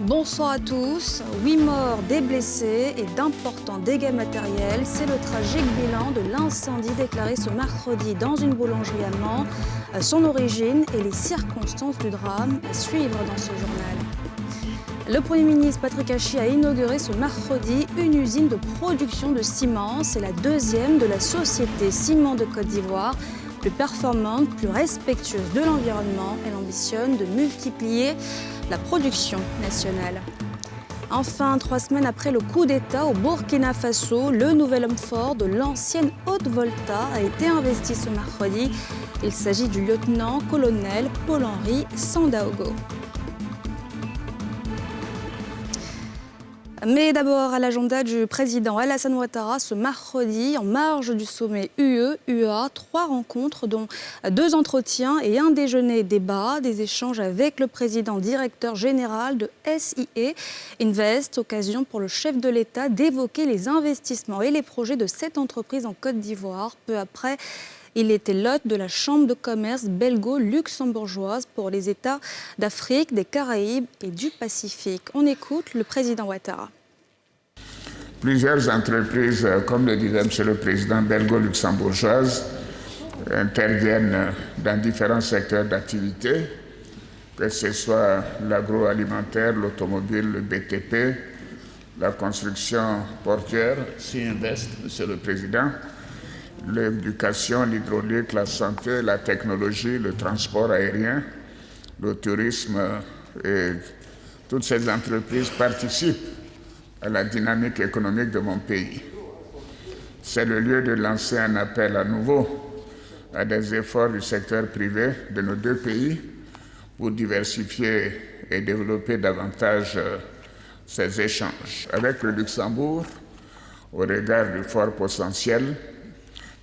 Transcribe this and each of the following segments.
Bonsoir à tous. 8 morts, des blessés et d'importants dégâts matériels. C'est le tragique bilan de l'incendie déclaré ce mercredi dans une boulangerie à Mans. Son origine et les circonstances du drame à suivre dans ce journal. Le Premier ministre Patrick Hachi a inauguré ce mercredi une usine de production de ciment. C'est la deuxième de la société Ciment de Côte d'Ivoire. Plus performante, plus respectueuse de l'environnement, elle ambitionne de multiplier la production nationale. Enfin, 3 semaines après le coup d'État au Burkina Faso, le nouvel homme fort de l'ancienne Haute-Volta a été investi ce mercredi. Il s'agit du lieutenant-colonel Paul-Henri Sandaogo. Mais d'abord à l'agenda du président Alassane Ouattara ce mercredi, en marge du sommet UE-UA, 3 rencontres dont 2 entretiens et un déjeuner débat, des échanges avec le président directeur général de SIE Invest, occasion pour le chef de l'État d'évoquer les investissements et les projets de cette entreprise en Côte d'Ivoire. Peu après, il était l'hôte de la Chambre de commerce belgo-luxembourgeoise pour les États d'Afrique, des Caraïbes et du Pacifique. On écoute le président Ouattara. Plusieurs entreprises, comme le disait M. le Président, belgo-luxembourgeoises, interviennent dans différents secteurs d'activité, que ce soit l'agroalimentaire, l'automobile, le BTP, la construction portuaire, SIE Invest, M. le Président, l'éducation, l'hydraulique, la santé, la technologie, le transport aérien, le tourisme et toutes ces entreprises participent à la dynamique économique de mon pays. C'est le lieu de lancer un appel à nouveau à des efforts du secteur privé de nos 2 pays pour diversifier et développer davantage ces échanges. Avec le Luxembourg, au regard du fort potentiel,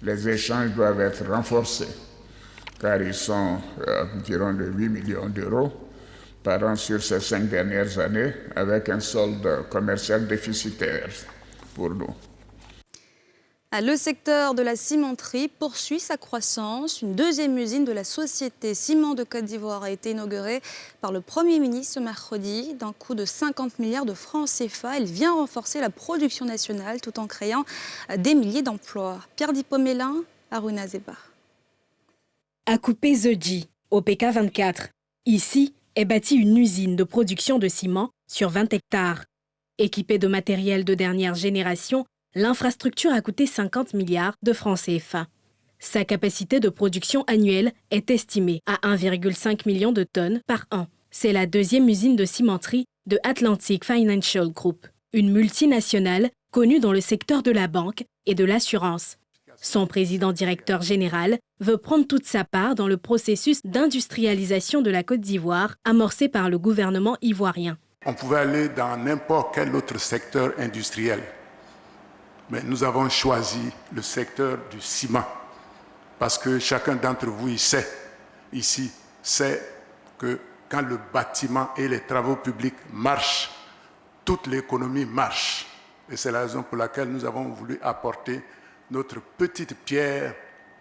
les échanges doivent être renforcés, car ils sont environ de 8 millions d'euros par an sur ces 5 dernières années, avec un solde commercial déficitaire pour nous. Le secteur de la cimenterie poursuit sa croissance. Une 2e usine de la société Ciment de Côte d'Ivoire a été inaugurée par le Premier ministre ce mercredi. D'un coût de 50 milliards de francs CFA, elle vient renforcer la production nationale tout en créant des milliers d'emplois. Pierre Dipomélin, Aruna Zeba. À Coupé Zedji, au PK 24. Ici est bâtie une usine de production de ciment sur 20 hectares. Équipée de matériel de dernière génération, l'infrastructure a coûté 50 milliards de francs CFA. Sa capacité de production annuelle est estimée à 1,5 million de tonnes par an. C'est la 2e usine de cimenterie de Atlantic Financial Group, une multinationale connue dans le secteur de la banque et de l'assurance. Son président directeur général veut prendre toute sa part dans le processus d'industrialisation de la Côte d'Ivoire amorcé par le gouvernement ivoirien. On pouvait aller dans n'importe quel autre secteur industriel. Mais nous avons choisi le secteur du ciment parce que chacun d'entre vous ici sait que quand le bâtiment et les travaux publics marchent, toute l'économie marche. Et c'est la raison pour laquelle nous avons voulu apporter notre petite pierre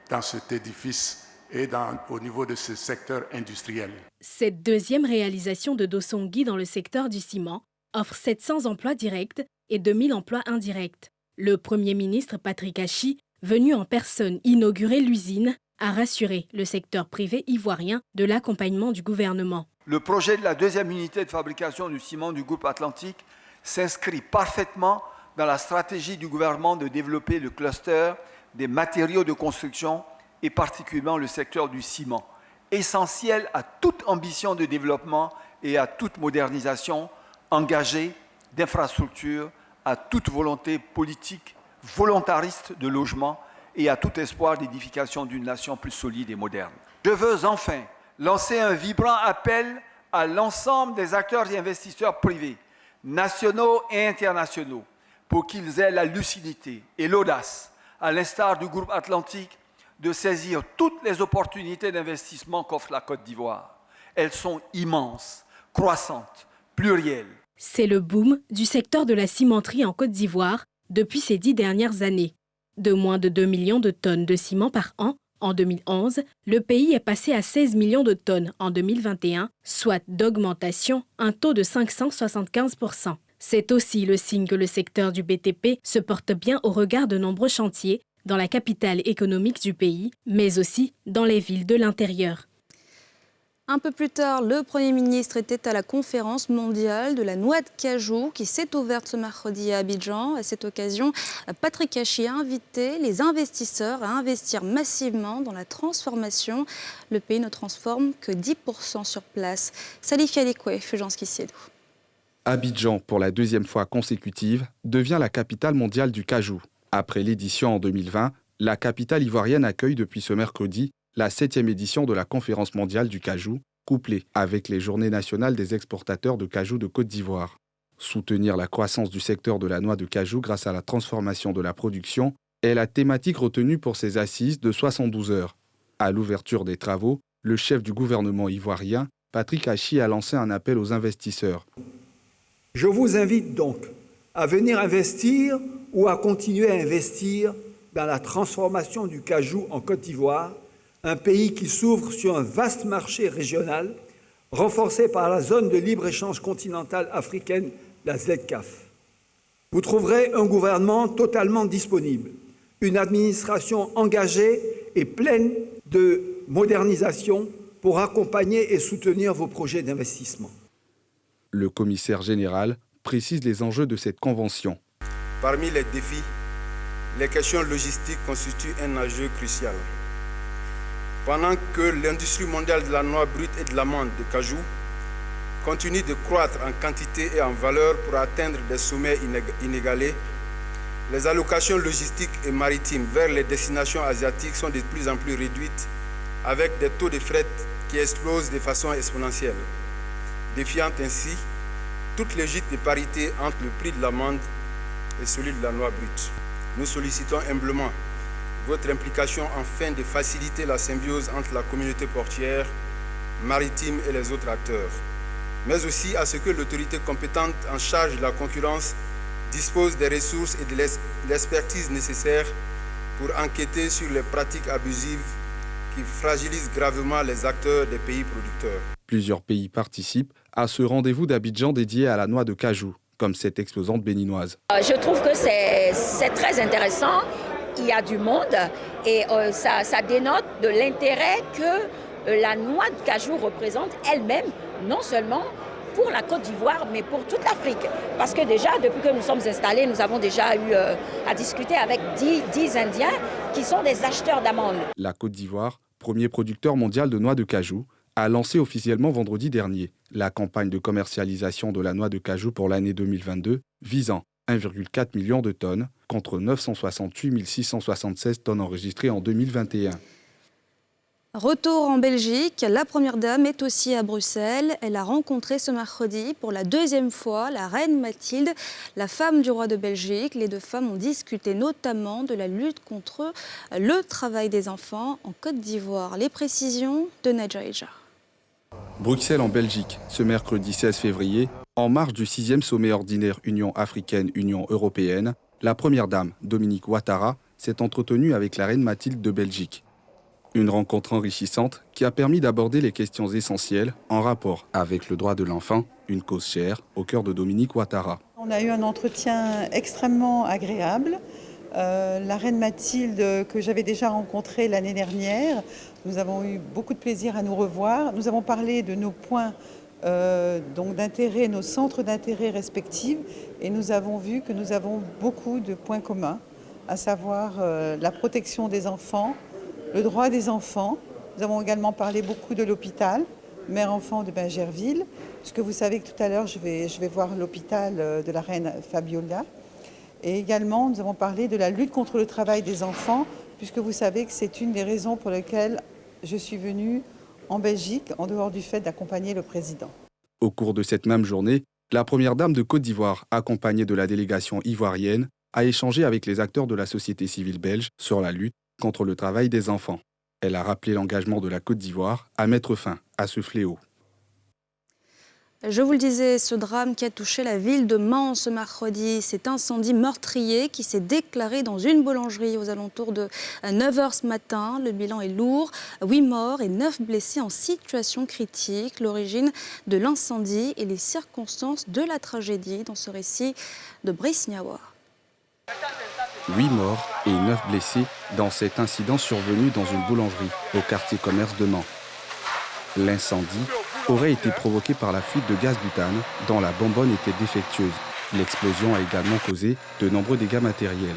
dans cet édifice et au niveau de ce secteur industriel. Cette 2e réalisation de Dosongui dans le secteur du ciment offre 700 emplois directs et 2000 emplois indirects. Le Premier ministre Patrick Hachi, venu en personne inaugurer l'usine, a rassuré le secteur privé ivoirien de l'accompagnement du gouvernement. Le projet de la 2e unité de fabrication du ciment du groupe Atlantique s'inscrit parfaitement dans la stratégie du gouvernement de développer le cluster des matériaux de construction et particulièrement le secteur du ciment, essentiel à toute ambition de développement et à toute modernisation engagée d'infrastructures, à toute volonté politique volontariste de logement et à tout espoir d'édification d'une nation plus solide et moderne. Je veux enfin lancer un vibrant appel à l'ensemble des acteurs et investisseurs privés, nationaux et internationaux, pour qu'ils aient la lucidité et l'audace, à l'instar du groupe Atlantique, de saisir toutes les opportunités d'investissement qu'offre la Côte d'Ivoire. Elles sont immenses, croissante, plurielle. C'est le boom du secteur de la cimenterie en Côte d'Ivoire depuis ces 10 dernières années. De moins de 2 millions de tonnes de ciment par an en 2011, le pays est passé à 16 millions de tonnes en 2021, soit d'augmentation, un taux de 575%. C'est aussi le signe que le secteur du BTP se porte bien au regard de nombreux chantiers dans la capitale économique du pays, mais aussi dans les villes de l'intérieur. Un peu plus tard, le Premier ministre était à la conférence mondiale de la noix de cajou qui s'est ouverte ce mercredi à Abidjan. À cette occasion, Patrick Hachi a invité les investisseurs à investir massivement dans la transformation. Le pays ne transforme que 10% sur place. Salif Yalikwe, Fulgence Kissiedou. Abidjan, pour la deuxième fois consécutive, devient la capitale mondiale du cajou. Après l'édition en 2020, la capitale ivoirienne accueille depuis ce mercredi la 7e édition de la conférence mondiale du cajou, couplée avec les journées nationales des exportateurs de cajou de Côte d'Ivoire. Soutenir la croissance du secteur de la noix de cajou grâce à la transformation de la production est la thématique retenue pour ces assises de 72 heures. À l'ouverture des travaux, le chef du gouvernement ivoirien, Patrick Hachi, a lancé un appel aux investisseurs. Je vous invite donc à venir investir ou à continuer à investir dans la transformation du cajou en Côte d'Ivoire, un pays qui s'ouvre sur un vaste marché régional, renforcé par la zone de libre-échange continentale africaine, la ZCAF. Vous trouverez un gouvernement totalement disponible, une administration engagée et pleine de modernisation pour accompagner et soutenir vos projets d'investissement. Le commissaire général précise les enjeux de cette convention. Parmi les défis, les questions logistiques constituent un enjeu crucial. Pendant que l'industrie mondiale de la noix brute et de l'amande de cajou continue de croître en quantité et en valeur pour atteindre des sommets inégalés, les allocations logistiques et maritimes vers les destinations asiatiques sont de plus en plus réduites, avec des taux de fret qui explosent de façon exponentielle, défiant ainsi toute logique de parité entre le prix de l'amande et celui de la noix brute. Nous sollicitons humblement votre implication afin de faciliter la symbiose entre la communauté portuaire, maritime et les autres acteurs, mais aussi à ce que l'autorité compétente en charge de la concurrence dispose des ressources et de l'expertise nécessaires pour enquêter sur les pratiques abusives qui fragilisent gravement les acteurs des pays producteurs. Plusieurs pays participent à ce rendez-vous d'Abidjan dédié à la noix de cajou, comme cette exposante béninoise. Je trouve que c'est très intéressant. Il y a du monde et ça dénote de l'intérêt que la noix de cajou représente elle-même, non seulement pour la Côte d'Ivoire, mais pour toute l'Afrique. Parce que déjà, depuis que nous sommes installés, nous avons déjà eu à discuter avec 10 Indiens qui sont des acheteurs d'amandes. La Côte d'Ivoire, premier producteur mondial de noix de cajou, a lancé officiellement vendredi dernier la campagne de commercialisation de la noix de cajou pour l'année 2022, visant 1,4 million de tonnes contre 968 676 tonnes enregistrées en 2021. Retour en Belgique, la Première Dame est aussi à Bruxelles. Elle a rencontré ce mercredi pour la deuxième fois la reine Mathilde, la femme du roi de Belgique. Les deux femmes ont discuté notamment de la lutte contre le travail des enfants en Côte d'Ivoire. Les précisions de Nadja Eja. Bruxelles en Belgique, ce mercredi 16 février, en marge du 6e sommet ordinaire Union africaine-Union européenne, la Première Dame, Dominique Ouattara, s'est entretenue avec la reine Mathilde de Belgique. Une rencontre enrichissante qui a permis d'aborder les questions essentielles en rapport avec le droit de l'enfant, une cause chère au cœur de Dominique Ouattara. On a eu un entretien extrêmement agréable. La reine Mathilde, que j'avais déjà rencontrée l'année dernière, nous avons eu beaucoup de plaisir à nous revoir. Nous avons parlé de nos points d'intérêt, nos centres d'intérêt respectifs, et nous avons vu que nous avons beaucoup de points communs, à savoir la protection des enfants, le droit des enfants. Nous avons également parlé beaucoup de l'hôpital, mère-enfant de Bingerville, puisque vous savez que tout à l'heure je vais voir l'hôpital de la reine Fabiola. Et également, nous avons parlé de la lutte contre le travail des enfants, puisque vous savez que c'est une des raisons pour lesquelles je suis venue en Belgique, en dehors du fait d'accompagner le président. Au cours de cette même journée, la Première Dame de Côte d'Ivoire, accompagnée de la délégation ivoirienne, a échangé avec les acteurs de la société civile belge sur la lutte contre le travail des enfants. Elle a rappelé l'engagement de la Côte d'Ivoire à mettre fin à ce fléau. Je vous le disais, ce drame qui a touché la ville de Mans ce mercredi, cet incendie meurtrier qui s'est déclaré dans une boulangerie aux alentours de 9 h ce matin. Le bilan est lourd, 8 morts et 9 blessés en situation critique. L'origine de l'incendie et les circonstances de la tragédie dans ce récit de Brice Niawa. 8 morts et 9 blessés dans cet incident survenu dans une boulangerie au quartier commerce de Mans. L'incendie aurait été provoqué par la fuite de gaz butane dont la bonbonne était défectueuse. L'explosion a également causé de nombreux dégâts matériels.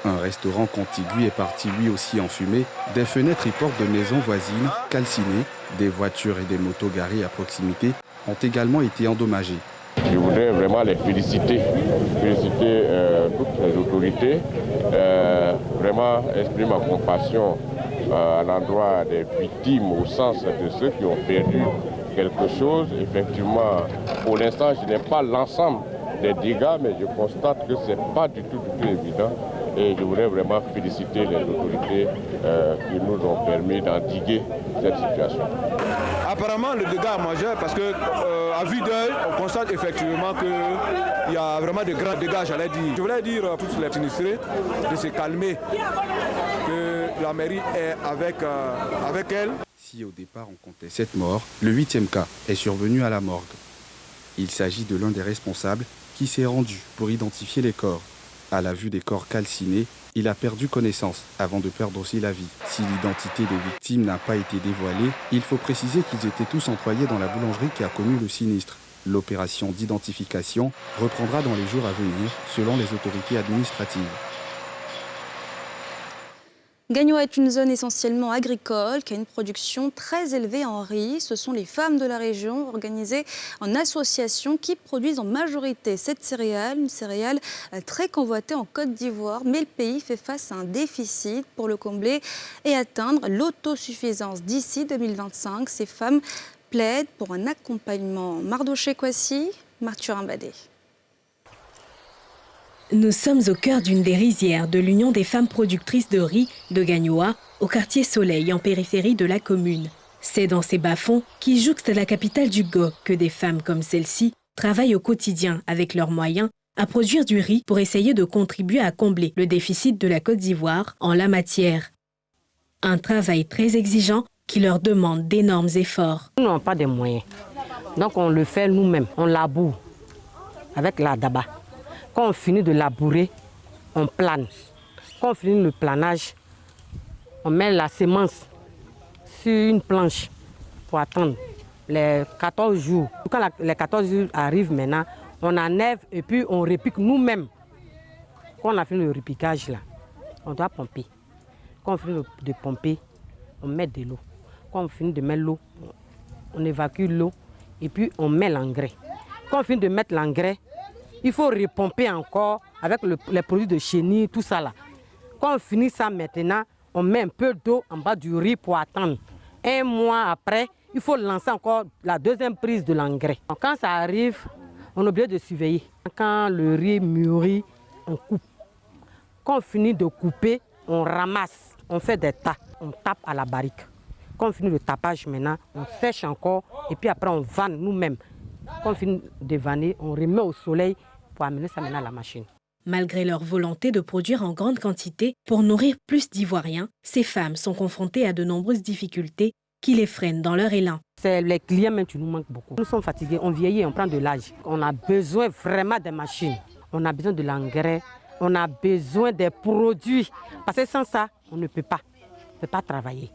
Un restaurant contigu est parti lui aussi en fumée. Des fenêtres et portes de maisons voisines calcinées, des voitures et des motos garées à proximité ont également été endommagées. Je voudrais vraiment les féliciter toutes les autorités, vraiment exprimer ma compassion à l'endroit des victimes au sens de ceux qui ont perdu quelque chose. Effectivement, pour l'instant, je n'ai pas l'ensemble des dégâts, mais je constate que ce n'est pas du tout évident. Et je voudrais vraiment féliciter les autorités qui nous ont permis d'endiguer cette situation. Apparemment, le dégât est majeur parce qu'à vue d'œil, on constate effectivement qu'il y a vraiment de grands dégâts, j'allais dire. Je voulais dire à tous les sinistrés de se calmer, que la mairie est avec elle. Si au départ on comptait 7 morts, le 8e cas est survenu à la morgue. Il s'agit de l'un des responsables qui s'est rendu pour identifier les corps. À la vue des corps calcinés, il a perdu connaissance avant de perdre aussi la vie. Si l'identité des victimes n'a pas été dévoilée, il faut préciser qu'ils étaient tous employés dans la boulangerie qui a connu le sinistre. L'opération d'identification reprendra dans les jours à venir, selon les autorités administratives. Gagnoa est une zone essentiellement agricole qui a une production très élevée en riz. Ce sont les femmes de la région organisées en association qui produisent en majorité cette céréale, une céréale très convoitée en Côte d'Ivoire. Mais le pays fait face à un déficit pour le combler et atteindre l'autosuffisance d'ici 2025. Ces femmes plaident pour un accompagnement. Mardoché Kwasi, Marthurin Badé. Nous sommes au cœur d'une des rizières de l'Union des femmes productrices de riz de Gagnoa, au quartier Soleil, en périphérie de la commune. C'est dans ces bas-fonds qui jouxtent la capitale du Go que des femmes comme celle-ci travaillent au quotidien avec leurs moyens à produire du riz pour essayer de contribuer à combler le déficit de la Côte d'Ivoire en la matière. Un travail très exigeant qui leur demande d'énormes efforts. Nous n'avons pas de moyens, donc on le fait nous-mêmes, on laboure avec la daba. Quand on finit de labourer, on plane. Quand on finit le planage, on met la semence sur une planche pour attendre les 14 jours. Quand les 14 jours arrivent maintenant, on enlève et puis on repique nous-mêmes. Quand on a fini le repiquage, là, on doit pomper. Quand on finit de pomper, on met de l'eau. Quand on finit de mettre l'eau, on évacue l'eau et puis on met l'engrais. Quand on finit de mettre l'engrais, il faut repomper encore avec les produits de chenille, tout ça là. Quand on finit ça maintenant, on met un peu d'eau en bas du riz pour attendre. Un mois après, il faut lancer encore la deuxième prise de l'engrais. Quand ça arrive, on est obligé de surveiller. Quand le riz mûrit, on coupe. Quand on finit de couper, on ramasse, on fait des tas, on tape à la barrique. Quand on finit le tapage maintenant, on sèche encore et puis après on vanne nous-mêmes. Quand on finit de vanner, on remet au soleil pour amener ça maintenant à la machine. Malgré leur volonté de produire en grande quantité pour nourrir plus d'Ivoiriens, ces femmes sont confrontées à de nombreuses difficultés qui les freinent dans leur élan. Les clients même qui nous manquent beaucoup. Nous sommes fatigués, on vieillit, on prend de l'âge. On a besoin vraiment des machines, on a besoin de l'engrais, on a besoin des produits. Parce que sans ça, on ne peut pas travailler.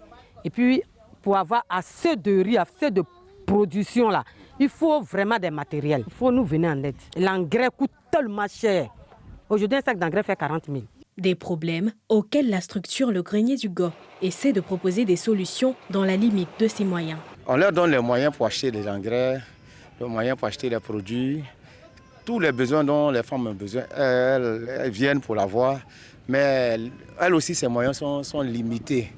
Et puis, pour avoir assez de riz, assez de production là, il faut vraiment des matériels. Il faut nous venir en aide. L'engrais coûte tellement cher. Aujourd'hui, un sac d'engrais fait 40 000. Des problèmes auxquels la structure Le Grenier du Go essaie de proposer des solutions dans la limite de ses moyens. On leur donne les moyens pour acheter des engrais, les moyens pour acheter les produits. Tous les besoins dont les femmes ont besoin, elles viennent pour l'avoir. Mais elles aussi, ces moyens sont limités.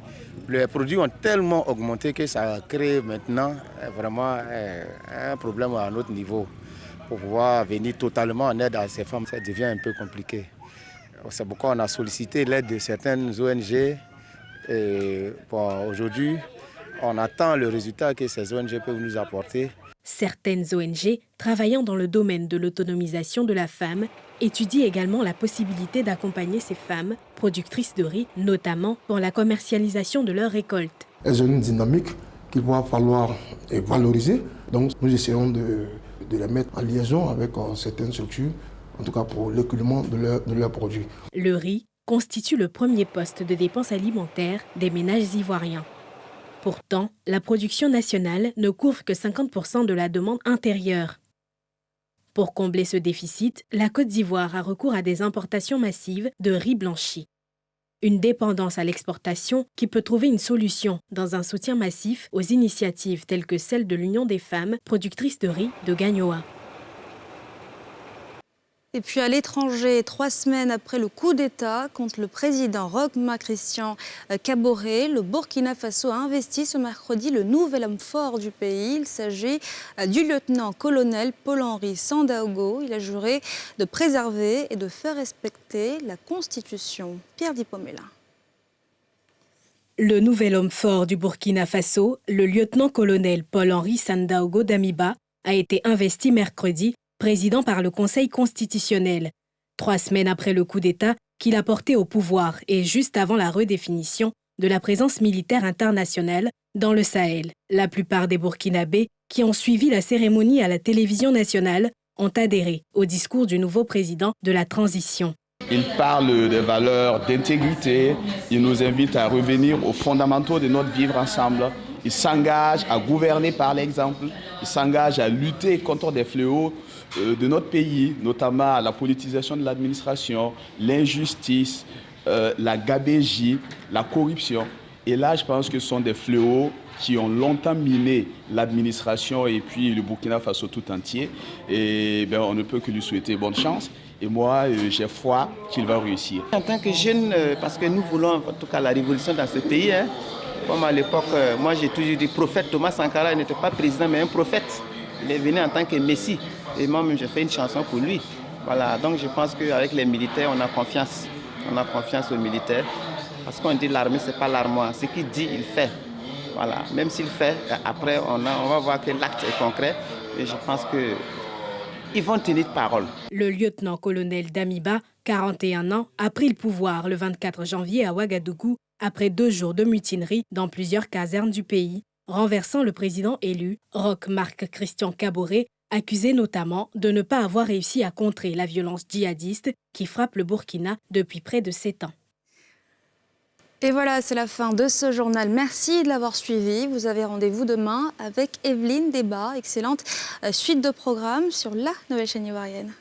Les produits ont tellement augmenté que ça crée maintenant vraiment un problème à un autre niveau. Pour pouvoir venir totalement en aide à ces femmes, ça devient un peu compliqué. C'est pourquoi on a sollicité l'aide de certaines ONG. Et bon, aujourd'hui, on attend le résultat que ces ONG peuvent nous apporter. Certaines ONG travaillant dans le domaine de l'autonomisation de la femme étudient également la possibilité d'accompagner ces femmes productrices de riz, notamment pour la commercialisation de leurs récoltes. Elles ont une dynamique qu'il va falloir valoriser. Donc nous essayons de les mettre en liaison avec certaines structures, en tout cas pour l'écoulement de leurs produits. Le riz constitue le premier poste de dépenses alimentaires des ménages ivoiriens. Pourtant, la production nationale ne couvre que 50% de la demande intérieure. Pour combler ce déficit, la Côte d'Ivoire a recours à des importations massives de riz blanchi. Une dépendance à l'exportation qui peut trouver une solution dans un soutien massif aux initiatives telles que celle de l'Union des femmes productrices de riz de Gagnoa. Et puis à l'étranger, 3 semaines après le coup d'État contre le président Roch Marc Christian Kaboré, le Burkina Faso a investi ce mercredi le nouvel homme fort du pays. Il s'agit du lieutenant-colonel Paul-Henri Sandaogo. Il a juré de préserver et de faire respecter la Constitution. Pierre Dipomela. Le nouvel homme fort du Burkina Faso, le lieutenant-colonel Paul-Henri Sandaogo Damiba, a été investi mercredi président par le Conseil constitutionnel, 3 semaines après le coup d'État qu'il a porté au pouvoir et juste avant la redéfinition de la présence militaire internationale dans le Sahel. La plupart des Burkinabés qui ont suivi la cérémonie à la télévision nationale ont adhéré au discours du nouveau président de la transition. Il parle des valeurs d'intégrité, il nous invite à revenir aux fondamentaux de notre vivre ensemble. Il s'engage à gouverner par l'exemple, il s'engage à lutter contre des fléaux de notre pays, notamment la politisation de l'administration, l'injustice, la gabegie, la corruption. Et là, je pense que ce sont des fléaux qui ont longtemps miné l'administration et puis le Burkina Faso tout entier. Et bien, on ne peut que lui souhaiter bonne chance. Et moi, j'ai foi qu'il va réussir. En tant que jeune, parce que nous voulons en tout cas la révolution dans ce pays, comme à l'époque, moi j'ai toujours dit prophète Thomas Sankara n'était pas président mais un prophète. Il est venu en tant que messie. Et moi-même, j'ai fait une chanson pour lui. Voilà, donc je pense qu'avec les militaires, on a confiance. On a confiance aux militaires. Parce qu'on dit l'armée, ce n'est pas l'armoire. Ce qu'il dit, il fait. Voilà, même s'il fait, après, on va voir que l'acte est concret. Et je pense qu'ils vont tenir parole. Le lieutenant-colonel Damiba, 41 ans, a pris le pouvoir le 24 janvier à Ouagadougou après 2 jours de mutinerie dans plusieurs casernes du pays, renversant le président élu, Roch Marc Christian Kaboré, accusé notamment de ne pas avoir réussi à contrer la violence djihadiste qui frappe le Burkina depuis près de 7 ans. Et voilà, c'est la fin de ce journal. Merci de l'avoir suivi. Vous avez rendez-vous demain avec Evelyne Débat. Excellente suite de programmes sur la nouvelle chaîne ivoirienne.